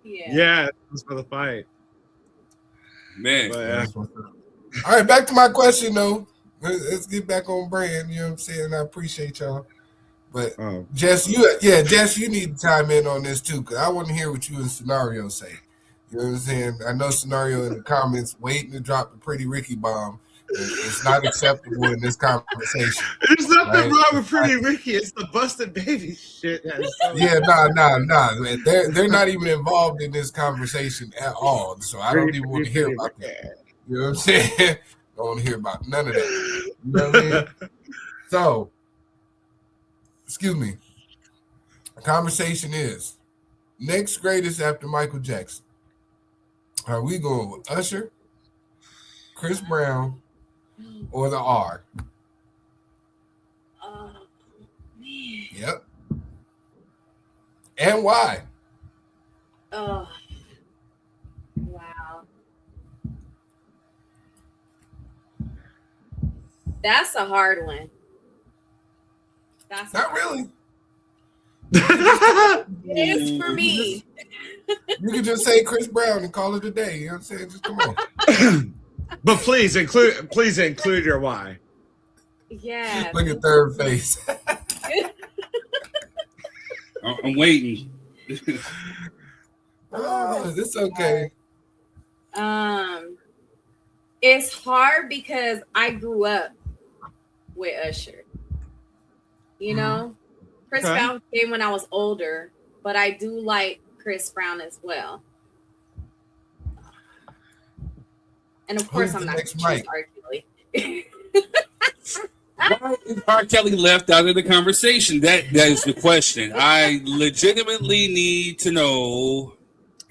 Yeah, it was for the fight. Man. But, all right, back to my question though. Let's get back on brand. You know what I'm saying? I appreciate y'all. But Jess, you need to chime in on this too, because I want to hear what you and Scenario say. You know what I'm saying? I know Scenario in the comments waiting to drop the Pretty Ricky bomb. It's not acceptable in this conversation. There's nothing wrong with Pretty Ricky. It's the busted baby shit. Nah. They're not even involved in this conversation at all. So I don't even want to hear about that. You know what I'm saying? Don't want to hear about none of that. You know what I mean? So, excuse me. The conversation is next greatest after Michael Jackson. Are we going with Usher, Chris Brown, or the R? Oh, man. Yep. And why? Oh, wow. That's a hard one. That's not really. It is for me. You can just say Chris Brown and call it a day. You know what I'm saying? Just come on. But please include your why. Yeah. Look at third face. I'm waiting. Oh, it's okay. It's hard because I grew up with Usher. You know, Chris Brown came when I was older, but I do like Chris Brown as well. And of course, I'm not going to choose R. Kelly. Why is R. Kelly left out of the conversation? That is the question. I legitimately need to know.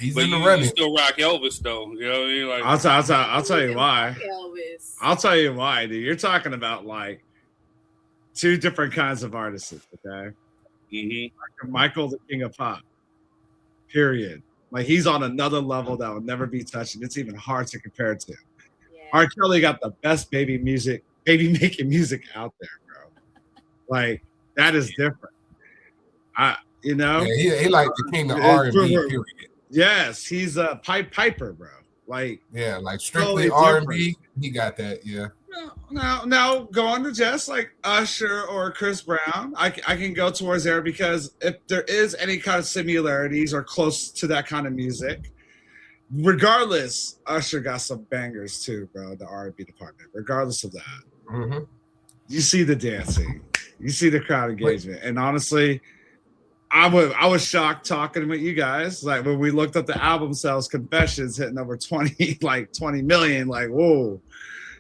He's in the running. You still rock Elvis, though. You know what I mean? Like, I'll tell you why. Elvis. I'll tell you why, dude. You're talking about like two different kinds of artists, okay? Mm-hmm. Michael, the king of pop. Period. Like he's on another level that will never be touched, and it's even hard to compare to. Yeah. R. Kelly got the best baby making music out there, bro. Like that is different. He like the king of R&B. Period. Yes, he's a piper, bro. Like like strictly R&B. He got that. Yeah. Now going to just like Usher or Chris Brown, I can go towards there because if there is any kind of similarities or close to that kind of music, regardless, Usher got some bangers too, bro. The R&B department, regardless of that, you see the dancing, you see the crowd engagement, and honestly, I was shocked talking with you guys. Like when we looked up the album sales, Confessions hitting over 20 million. Like whoa.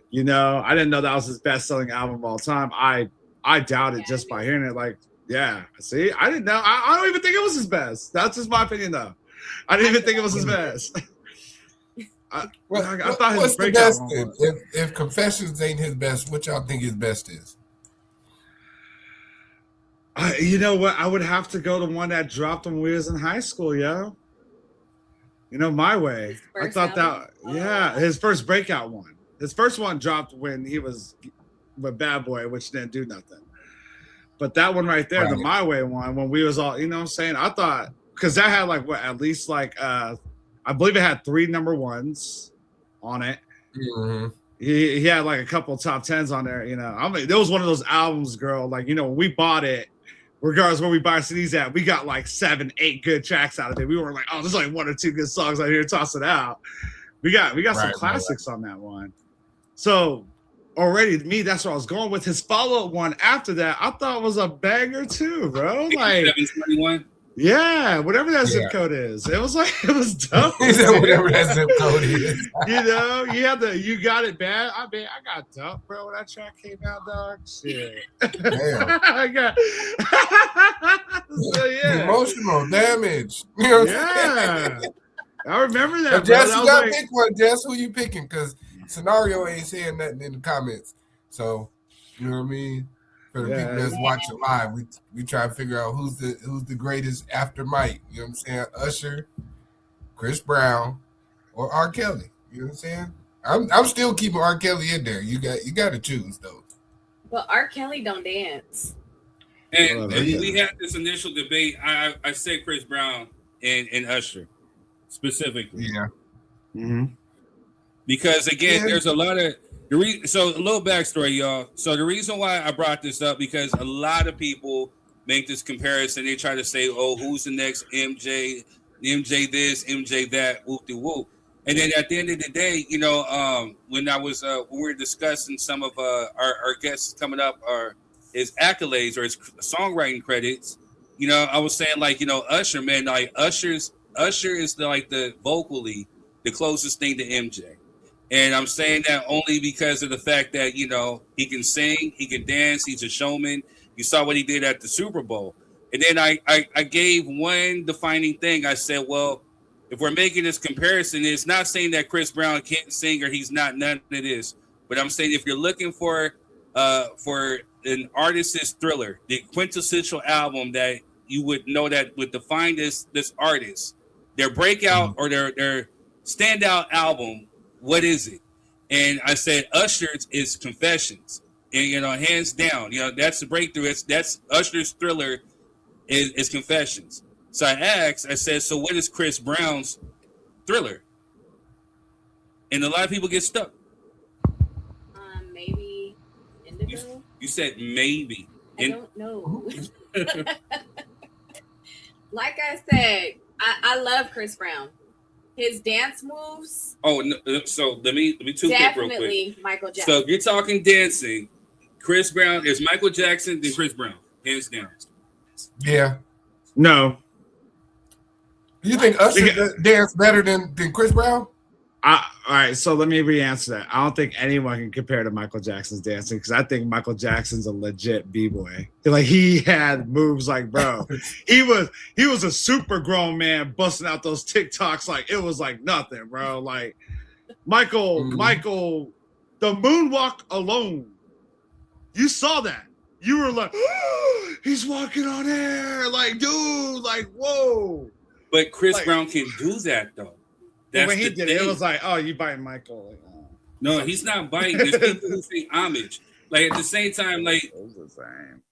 You know, I didn't know that was his best-selling album of all time. I doubt it just by hearing it. Like, yeah, see, I didn't know. I don't even think it was his best. That's just my opinion, though. I didn't even think it was his best. I thought his breakout one was. If Confessions ain't his best, what y'all think his best is? You know what? I would have to go to one that dropped when we was in high school, yo. You know, My Way. I thought album? His first breakout one. His first one dropped when he was with Bad Boy, which didn't do nothing. But that one right there, the My Way one, when we was all, you know what I'm saying? I thought, because that had like what, at least like, I believe it had 3 number ones on it. Mm-hmm. He had like a couple top 10s on there, you know. I mean, there was one of those albums, girl. Like, you know, when we bought it, regardless where we buy CDs at, we got like 7, 8 good tracks out of it. We weren't like, oh, there's like 1 or 2 good songs out here, toss it out. We got some classics on that one. So already, to me, that's what I was going with. His follow-up one after that, I thought was a banger too, bro. Like 721. Yeah, whatever that zip code is. It was dope. Whatever that zip code is. You know, you got it bad. I mean, I got dumped, bro, when that track came out, dog. Shit. Damn. I got so, yeah. Emotional damage. You know what I'm saying? I remember that. Jess, you gotta pick one. Jess, who you picking? Because Scenario ain't saying nothing in the comments. So, you know what I mean? For the people that's watching live, we try to figure out who's the greatest after Mike. You know what I'm saying? Usher, Chris Brown, or R. Kelly. You know what I'm saying? I'm still keeping R. Kelly in there. You got to choose though. But R. Kelly don't dance. And we had this initial debate. I said Chris Brown and Usher. specifically. Yeah. Mm-hmm. Because again, there's a lot of so a little backstory, y'all. So the reason why I brought this up because a lot of people make this comparison. They try to say, "Oh, who's the next MJ? MJ this, MJ that, whoop de whoop." And then at the end of the day, when I was when we were discussing some of our guests coming up, or his accolades or his songwriting credits, I was saying like, Usher, man, like Usher is the vocally the closest thing to MJ. And I'm saying that only because of the fact that, he can sing, he can dance, he's a showman. You saw what he did at the Super Bowl. And then I gave one defining thing. I said, well, if we're making this comparison, it's not saying that Chris Brown can't sing or he's not none of this. But I'm saying if you're looking for an artist's Thriller, the quintessential album that you would know that would define this artist, their breakout or their standout album, what is it? And I said Usher's is Confessions. And hands down, that's the breakthrough. That's Usher's Thriller is Confessions. So I said, so what is Chris Brown's Thriller? And a lot of people get stuck. Maybe Indigo. You said maybe. I don't know. Like I said, I love Chris Brown. His dance moves. Oh, no, so let me two quick real quick. Definitely Michael Jackson. So if you're talking dancing, Chris Brown is Michael Jackson, then Chris Brown, hands down. Yeah. No. You think Usher dance better than Chris Brown? All right, so let me re-answer that. I don't think anyone can compare to Michael Jackson's dancing because I think Michael Jackson's a legit b-boy. Like he had moves like, bro, he was a super grown man busting out those TikToks like it was like nothing, bro. Like Michael, the moonwalk alone, you saw that. You were like, oh, he's walking on air, like dude, like whoa. But Chris Brown can do that though. That's when he did it, it was like, oh, you biting Michael. Like, oh. No, he's not biting. There's people who say homage. Like at the same time, like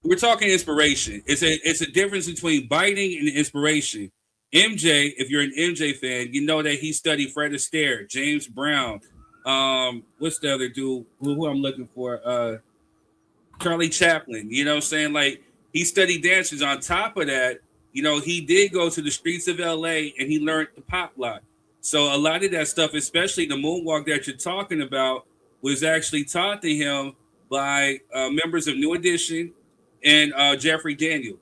we're talking inspiration. It's a difference between biting and inspiration. MJ, if you're an MJ fan, you know that he studied Fred Astaire, James Brown. What's the other dude who I'm looking for? Charlie Chaplin. You know what I'm saying? Like he studied dancers. On top of that, he did go to the streets of LA and he learned the pop lock. So a lot of that stuff, especially the moonwalk that you're talking about, was actually taught to him by members of New Edition and Jeffrey Daniel,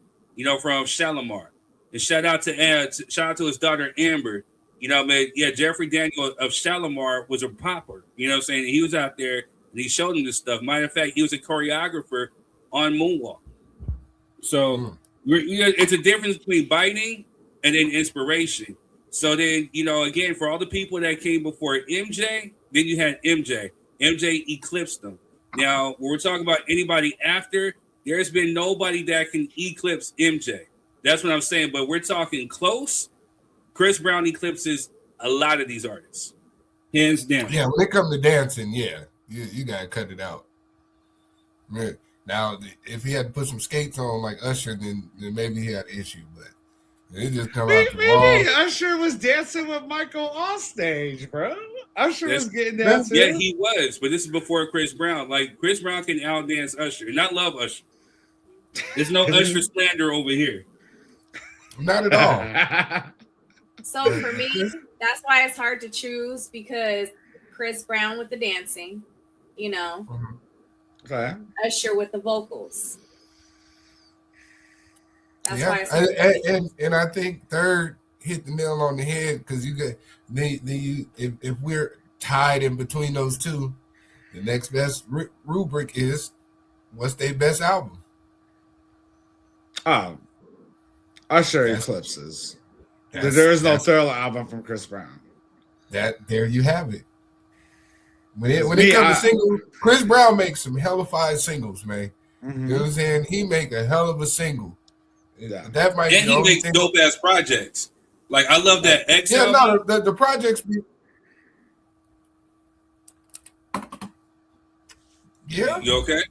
from Shalimar. And shout out to his daughter Amber. Jeffrey Daniel of Shalimar was a popper. You know what I'm saying? He was out there and he showed him this stuff. Matter of fact, he was a choreographer on moonwalk. So it's a difference between biting and then inspiration. So then, again, for all the people that came before MJ, then you had MJ. MJ eclipsed them. Now, when we're talking about anybody after, there's been nobody that can eclipse MJ. That's what I'm saying. But we're talking close. Chris Brown eclipses a lot of these artists. Hands down. Yeah, when it comes to dancing, you got to cut it out. Man. Now, if he had to put some skates on like Usher, then maybe he had an issue, but it just come out the maybe Usher was dancing with Michael on stage, bro. Usher was getting down too. Yeah, he was, but this is before Chris Brown. Like Chris Brown can outdance Usher, and I love Usher. There's no Usher slander over here. Not at all. So for me, that's why it's hard to choose because Chris Brown with the dancing, Okay. Usher with the vocals. That's yeah, why it's and I think third hit the nail on the head because you get if we're tied in between those two, the next best rubric is what's their best album. Usher eclipses. There is no Thriller album from Chris Brown. There you have it. When it comes to singles, Chris Brown makes some hellified singles, man. Mm-hmm. You know what I'm saying? He make a hell of a single. Yeah. That might and be he makes dope ass projects. Like I love that X. Yeah, no, the projects be. Yeah. You okay?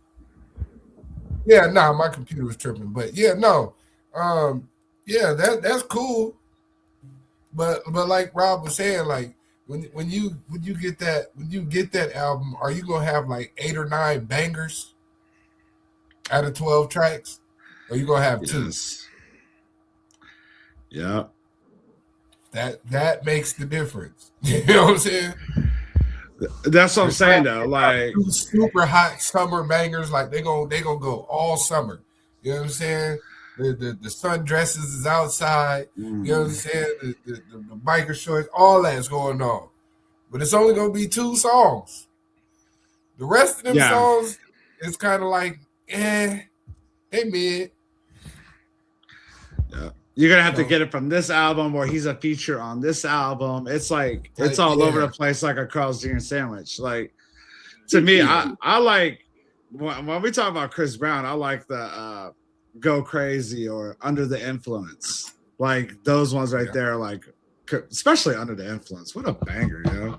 Yeah, my computer was tripping, but yeah, no. Yeah, that's cool. but like Rob was saying, like when you get that album, are you gonna have like 8 or 9 bangers out of 12 tracks? Or are you gonna have 2? Yes. Yeah. That makes the difference. You know what I'm saying? That's what I'm saying though. Like super hot summer bangers, like they gonna go all summer. You know what I'm saying? The sundresses is outside. You know what I'm saying? The biker shorts, all that's going on. But it's only gonna be 2 songs. The rest of them songs is kind of like, they mid. Yeah. You're gonna have to get it from this album, or he's a feature on this album. It's like it's all over the place, like a Carl's Jr. sandwich. Like to me, I like when we talk about Chris Brown, I like the Go Crazy or Under the Influence. Like those ones right there, like especially Under the Influence. What a banger, you know.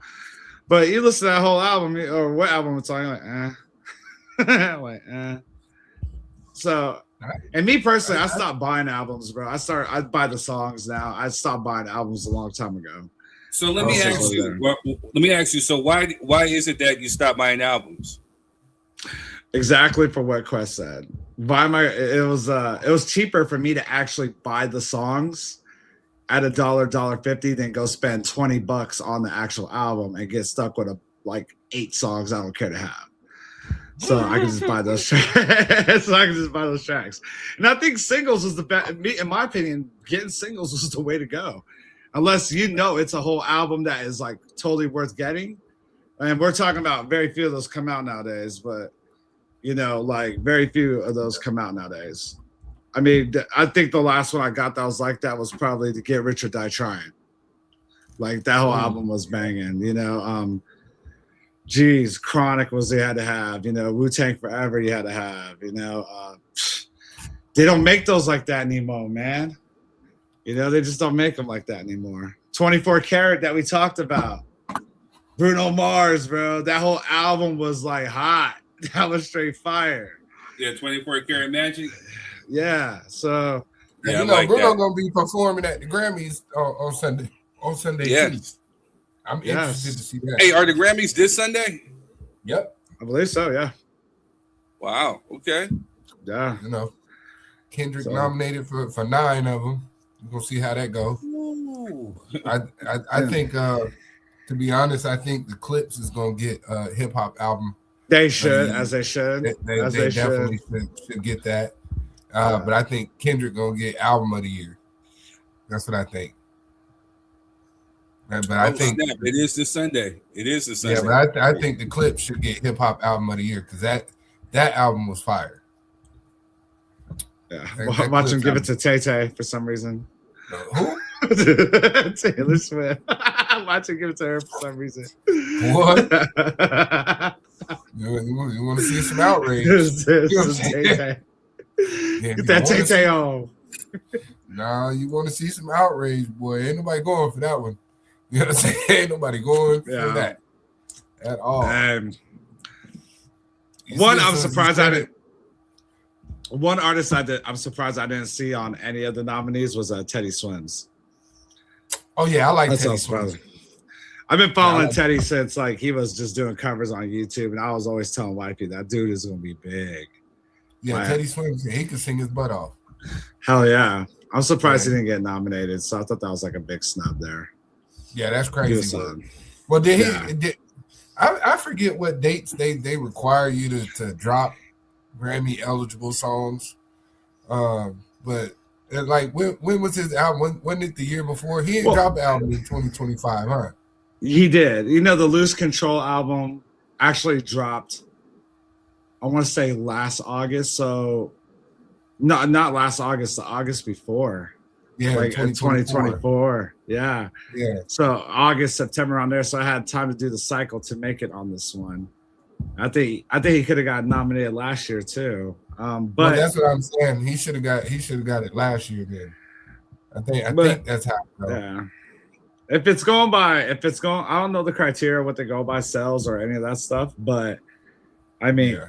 But you listen to that whole album, or what album it's on, like, So, and me personally, I stopped buying albums, bro. I buy the songs now. I stopped buying albums a long time ago. So let me ask you. So why is it that you stopped buying albums? Exactly for what Quest said. It was cheaper for me to actually buy the songs at $1.50 than go spend $20 on the actual album and get stuck with like 8 songs I don't care to have. So I can just buy those tracks. And I think singles was the best. In my opinion, getting singles was the way to go. Unless it's a whole album that is like totally worth getting. And we're talking about very few of those come out nowadays, but like very few of those come out nowadays. I mean, I think the last one I got that was like that was probably To Get Rich or Die Trying. Like that whole album was banging, Chronic was they had to have, Wu-Tang Forever you had to have, they don't make those like that anymore, man. They just don't make them like that anymore. 24 Karat that we talked about. Bruno Mars, bro. That whole album was like hot. That was straight fire. Yeah, 24 Karat Magic. Yeah, so like Bruno gonna be performing at the Grammys on Sunday. On Sunday, too. I'm interested to see that. Hey, are the Grammys this Sunday? Yep, I believe so. Yeah. Wow. Okay. Yeah. Kendrick nominated for 9 of them. We're gonna see how that goes. I think, to be honest, I think the Clips is gonna get a hip hop album. They should, as they should. They definitely should get that. But I think Kendrick gonna get album of the year. That's what I think. But I think it is this Sunday. Yeah, but I think the Clips should get hip hop album of the year because that album was fire. Yeah, watch him give it to Tay for some reason. Who? Taylor Swift. Watch him give it to her for some reason. What? You want to see some outrage? Get that Tay on. Nah, you want to see some outrage, boy. Ain't nobody going for that one. You know what I'm saying? Ain't nobody going for that at all. One artist I'm surprised I didn't see on any of the nominees was Teddy Swims. Oh yeah, I like Teddy Swims. I've been following Teddy since like he was just doing covers on YouTube, and I was always telling wifey that dude is gonna be big. Yeah, Teddy Swims, he can sing his butt off. Hell yeah. I'm surprised he didn't get nominated, so I thought that was like a big snub there. Yeah, that's crazy. Well, I forget what dates they require you to drop Grammy eligible songs. But like when was his album? Wasn't it the year before? He didn't drop the album in 2025, huh? He did. The Loose Control album actually dropped, I want to say last August. So not last August, the August before. Yeah, like 2024. Yeah. Yeah. So August, September on there. So I had time to do the cycle to make it on this one. I think he could have got nominated last year too. But that's what I'm saying. He should have got it last year then. I think that's how it goes. Yeah. If it's going, I don't know the criteria, what they go by, sales or any of that stuff. But I mean,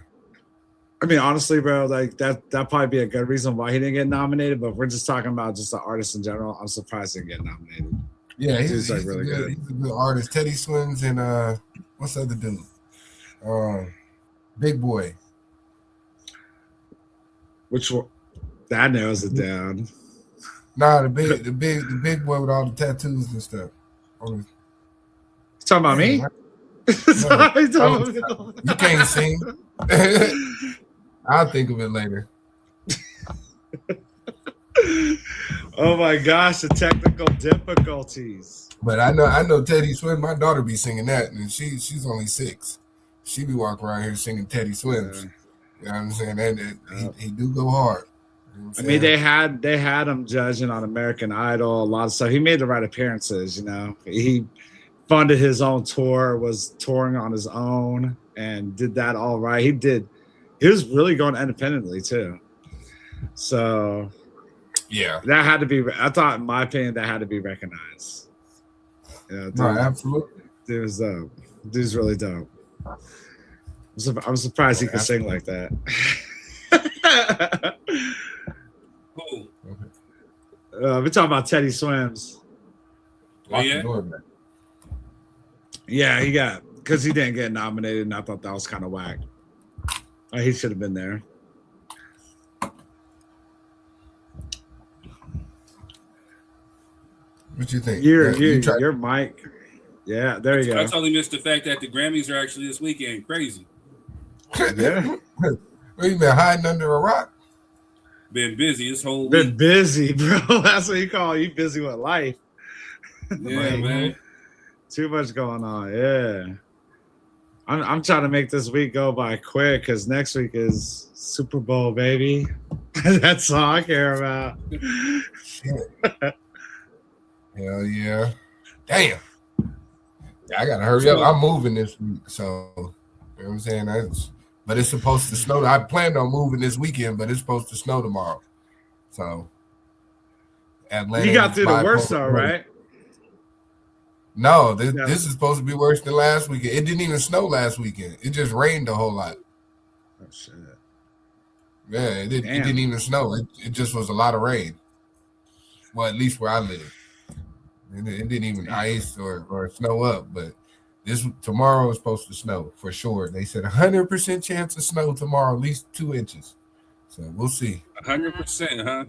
honestly, bro, like that'd probably be a good reason why he didn't get nominated. But if we're just talking about just the artist in general, I'm surprised he didn't get nominated. Yeah, He's like really good. He's a good artist. Teddy Swims and what's the other dude? Big Boy. Which one? That narrows it down. Nah, the big boy with all the tattoos and stuff. You talking about me? You can't sing. I'll think of it later. Oh my gosh, the technical difficulties. But I know Teddy Swims. My daughter be singing that, and she's only 6. She be walking around here singing Teddy Swims. You know what I'm saying? And he do go hard. You know I mean, they had him judging on American Idol, a lot of stuff. He made the right appearances, you know. He funded his own tour, was touring on his own, and did that all right. He was really going independently too. So yeah, that had to be. I thought, in my opinion, that had to be recognized. Yeah, no, absolutely. Dude was dope. Dude's really dope. I'm surprised he could sing like that. Cool. We're talking about Teddy Swims. Oh, yeah? Yeah, he got, because he didn't get nominated, and I thought that was kind of whack. He should have been there. What you think? Your mic. Yeah, there you go. I totally missed the fact that the Grammys are actually this weekend. Crazy. Yeah. What, you been hiding under a rock? Been busy this whole week. Been busy, bro. That's what you call you busy with life. Yeah, man. Too much going on. Yeah. I'm trying to make this week go by quick because next week is Super Bowl, baby. That's all I care about. Hell yeah. Damn. Yeah, I gotta hurry up. I'm moving this week, so you know what I'm saying? But it's supposed to snow. I planned on moving this weekend, but it's supposed to snow tomorrow. So Atlanta. You got through the worst though, right? No, this is supposed to be worse than last weekend. It didn't even snow last weekend. It just rained a whole lot. Oh shit. Yeah, it didn't even snow. It just was a lot of rain. Well, at least where I live. It didn't even ice or snow up, but tomorrow is supposed to snow for sure. They said 100% chance of snow tomorrow, at least 2 inches. So we'll see. 100%, huh?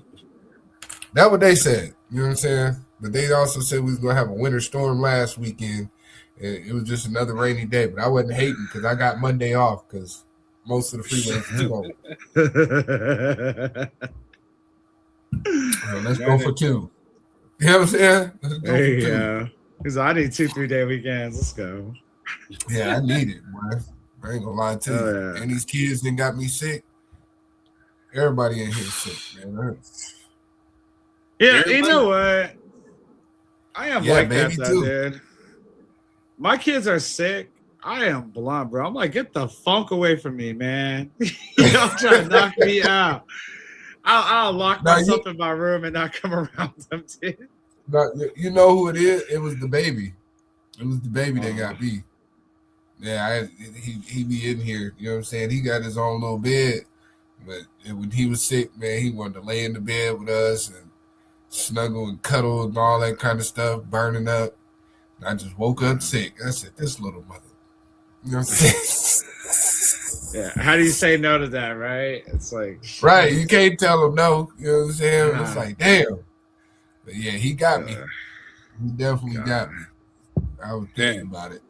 That's what they said. You know what I'm saying? But they also said we was gonna have a winter storm last weekend. It was just another rainy day, but I wasn't hating because I got Monday off because most of the freeways were cold. Let's go for 2. You know what I'm saying? There you go. Because I need 2-3 day weekends. Let's go. Yeah, I need it, boy. I ain't gonna lie to you. Yeah. And these kids done got me sick. Everybody in here sick, man. Yeah, you know what? I am like that, though, dude. My kids are sick. I am blunt, bro. I'm like, get the funk away from me, man. Y'all trying to knock me out. I'll lock myself in my room and not come around them, dude. You know who it is? It was the baby. It was the baby that got me. Yeah, he be in here. You know what I'm saying? He got his own little bed. But when he was sick, man, he wanted to lay in the bed with us and snuggle and cuddle and all that kind of stuff, burning up. And I just woke up sick. I said, this little mother. You know what I'm saying? Yeah, how do you say no to that, right? It's like right, you can't tell him no. You know what I'm saying? Nah. It's like, damn. But yeah, he got me. He definitely got me. I was thinking about it.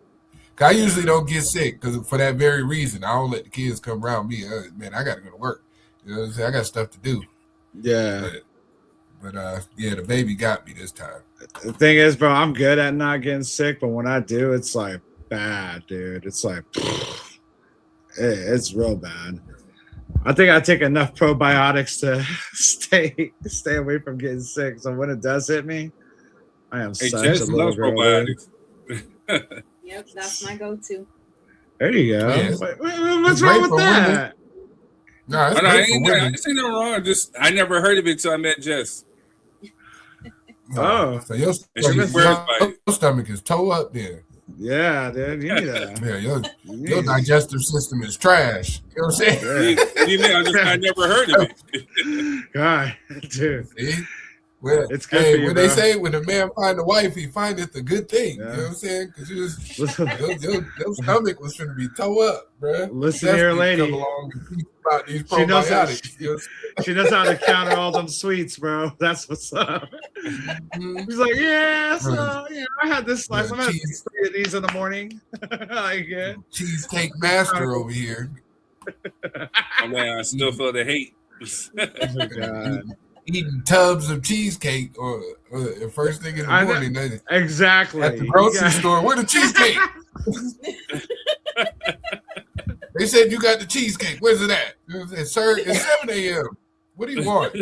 I usually don't get sick because for that very reason. I don't let the kids come around me. Man, I got to go to work. You know what I'm saying? I got stuff to do. Yeah. But yeah, the baby got me this time. The thing is, bro, I'm good at not getting sick, but when I do, it's like bad, dude. It's like it's real bad. I think I take enough probiotics to stay away from getting sick. So when it does hit me, I am such a little girl. Probiotics. Yep, that's my go-to. There you go. Yeah. What's wrong with that? No, I ain't nothing wrong. Just I never heard of it until I met Jess. Oh, so your stomach is toe up there. Yeah, dude, you need that. Yeah, your digestive system is trash. You know what I'm saying? I never heard of it. God, dude. See? Well, it's good for you, when bro. they say when a man find a wife, he findeth a good thing. Yeah. You know what I'm saying? Because your stomach was going to be toe up, bro. Listen to your lady. Come along and teach about these She knows how, probiotics. she knows how to counter all them sweets, bro. That's what's up. He's like, yeah, so I had this slice. I'm having 3 of these in the morning. Like, yeah. Cheesecake master over here. Oh, man, I still feel the hate. Oh, God. Eating tubs of cheesecake or first thing in the morning. Exactly. At the grocery store. Where the cheesecake? They said you got the cheesecake. Where's it at? It served at 7 a.m. What do you want?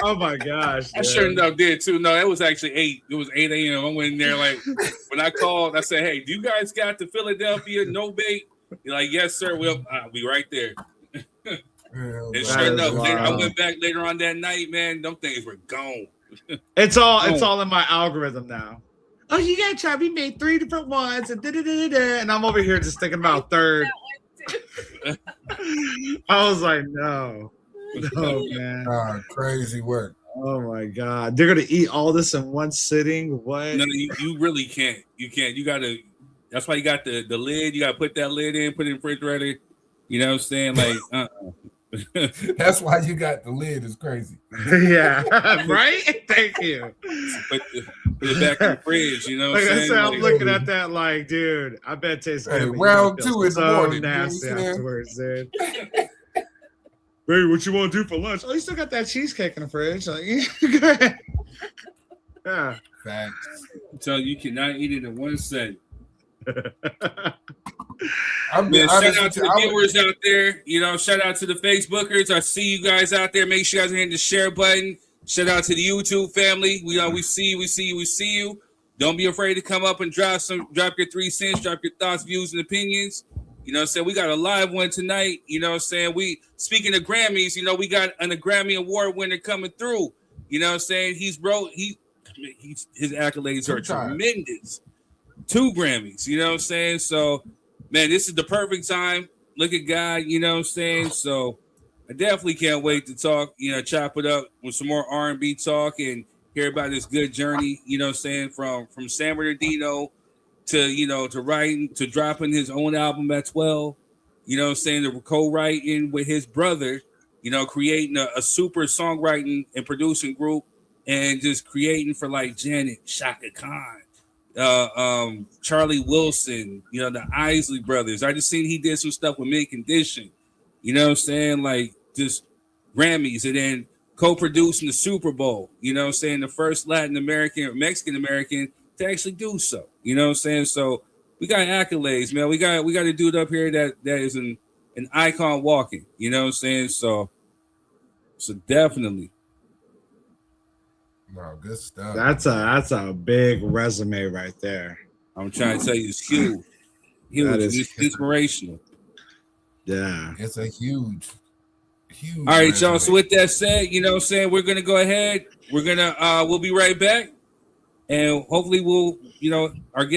Oh my gosh. I sure enough did too. No, it was actually 8. It was 8 a.m. I went in there like when I called, I said, hey, do you guys got the Philadelphia no bake? You're like, yes, sir. I'll be right there. And sure enough, I went back later on that night, man. Them things were gone. It's all in my algorithm now. Oh, you gotta try. We made 3 different ones, and and I'm over here just thinking about third. I was like, no, man. Crazy work. Oh my God, they're gonna eat all this in one sitting. What? No, you really can't. You can't. You gotta. That's why you got the lid. You gotta put that lid in, put it in the refrigerator. You know what I'm saying? Like, That's why you got the lid. Is crazy. Yeah, right. Thank you. Put it back in the fridge. You know what I'm saying? I'm looking at that like, dude, I bet it tastes good. Round 2 in the morning. Nasty afterwards, dude. Baby, what you want to do for lunch? Oh, you still got that cheesecake in the fridge. Like, go ahead. Yeah. Facts. So you cannot eat it in one setting. Shout out to the viewers out there. You know, shout out to the Facebookers. I see you guys out there. Make sure you guys are hitting the share button. Shout out to the YouTube family. We see you. Don't be afraid to come up and drop your 3 cents, drop your thoughts, views, and opinions. You know what I'm saying? We got a live one tonight. You know what I'm saying? Speaking of Grammys, you know, we got a Grammy Award winner coming through. You know what I'm saying? His accolades are tremendous. 2 Grammys, you know what I'm saying? So, man, this is the perfect time. Look at God, you know what I'm saying? So, I definitely can't wait to talk, you know, chop it up with some more R&B talk and hear about this good journey, you know what I'm saying, from San Bernardino to writing, to dropping his own album at 12, you know what I'm saying, to co-writing with his brother, you know, creating a super songwriting and producing group and just creating for like Janet, Shaka Khan, Charlie Wilson, you know, the Isley brothers. I just seen he did some stuff with Mint Condition, you know what I'm saying, like just Grammys, and then co-producing the Super Bowl, you know what I'm saying, the first Latin American or Mexican American to actually do so, you know what I'm saying. So we got accolades, man. We got a dude up here that is an icon walking, you know what I'm saying. So definitely. Wow, good stuff. That's a big resume right there. I'm trying to tell you, it's huge. It's inspirational. Yeah, it's a huge. All right, y'all. So with that said, you know what I'm saying, we're gonna go ahead. We'll be right back, and hopefully our guest